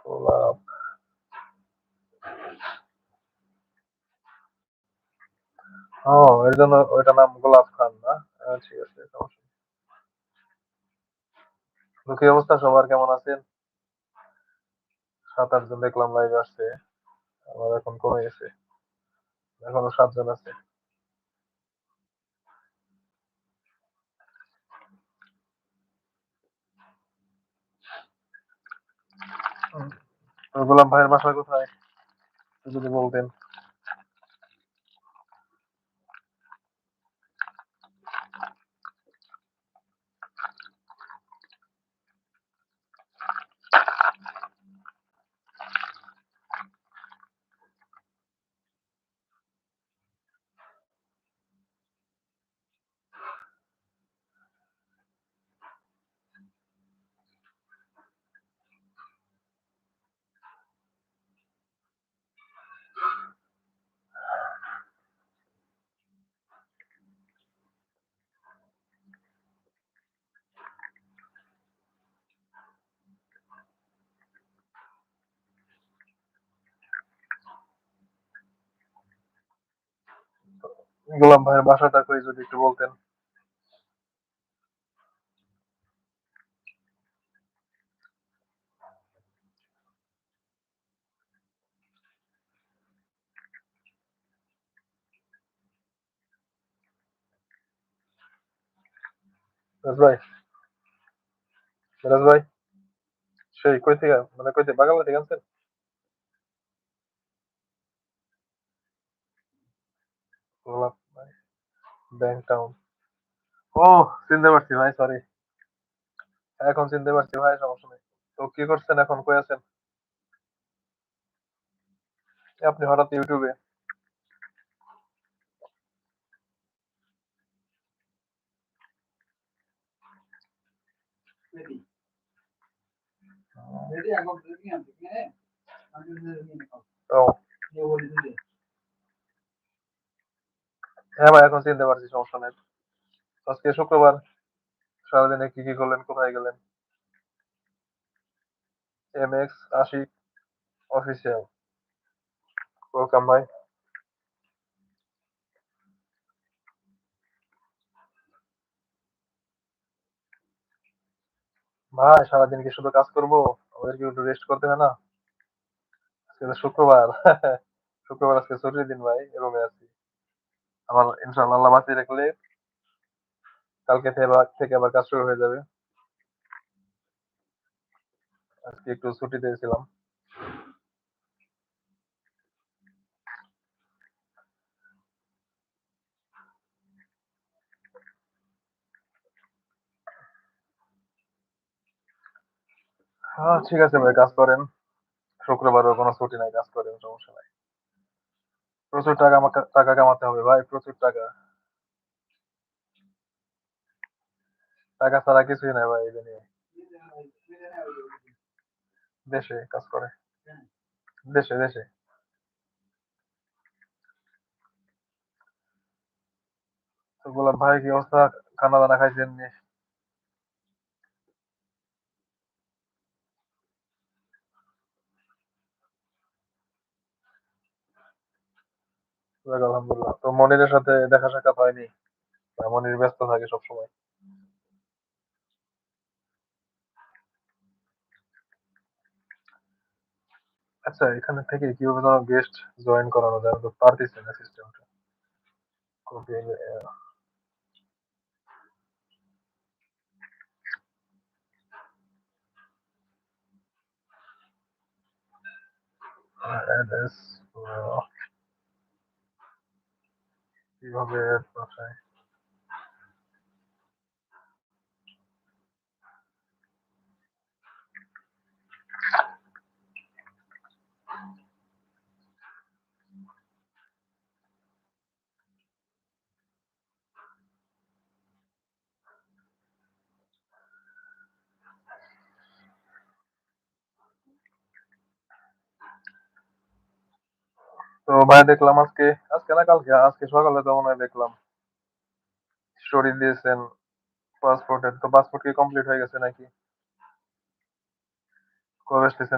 গোলাপ। ও, এর জন্য ওইটার নাম গোলাপ খান না? ঠিক আছে, সমস্যা নেই। তো কি অবস্থা, সবার কেমন আছেন? 7-8 জন দেখলাম লাইভে আসছে, আবার এখন কমে গেছে, এখনো 7 জন আছে। হুম, তো গোলাপ ভাইয়ের বাসা কোথায়, একটু যদি বলতেন। গোলাপ ভাইয়ের বাসাটা কই, যদি একটু বলতেন। রাজ ভাই, রাজ ভাই, সেই কই থেকে, মানে কই থেকে, বাগালা থেকে আনছেন? গোলাপ ভাই, ব্যাংক টাউন। ও, চিনতে পারছি ভাই, সরি। এখন চিনতে পারছি ভাই, সমস্যা নেই। তো কি করছেন এখন, কই আছেন? আপনি হঠাৎ ইউটিউবে? ও, হ্যাঁ ভাই, এখন চিনতে পারছি, সমস্যা নেই। আজকে শুক্রবার, সারাদিনে কি কি করলেন, কোথায় গেলেন? MX আশিক অফিসিয়াল, ওয়েলকাম ভাই। ভাই, সারাদিন কি শুধু কাজ করবো? আমাদের কি একটু রেস্ট করতে হয় না? আজকে তো শুক্রবার। শুক্রবার আজকে ছুটির দিন ভাই, রুমে আছি। আমার ইনশাআল্লাহ আল্লাহ বাঁচিয়ে রাখলে কালকে থেকে আবার কাজ শুরু হয়ে যাবে। আজকে একটু ছুটি দিয়েছিলাম। হ্যাঁ ঠিক আছে ভাই, কাজ করেন। শুক্রবারও কোনো ছুটি নাই, কাজ করেন, সমস্যা নাই। প্রচুর টাকা আমাকে, টাকা কামাতে হবে ভাই, প্রচুর টাকা। টাকা ছাড়া কিছুই নাই ভাই এই দুনিয়ায়। দেশে কাজ করে, দেশে দেশে। তো গোলাপ ভাই, কি অবস্থা, খানা দানা খাইছেন নি? যাক, আলহামদুলিল্লাহ। তো মনিরের সাথে দেখা সাক্ষাৎ হয়নি? মনির ব্যস্ত থাকে সবসময়। আচ্ছা, এখানে থেকে কিভাবে যেন গেস্ট জয়েন করানো যায়, আমি তো পারতেছি না সিস্টেমটা। কপি, অ্যাড্রেস, কিভাবে add বসায়? তো ভাই, দেখলাম আজকে, আজকে না কালকে, আজকে সকালে তো মনে হয় দেখলাম স্টোরি দিয়েছেন পাসপোর্টের। তো পাসপোর্ট কি কমপ্লিট হয়ে গেছে নাকি? কবে আসতেছেন?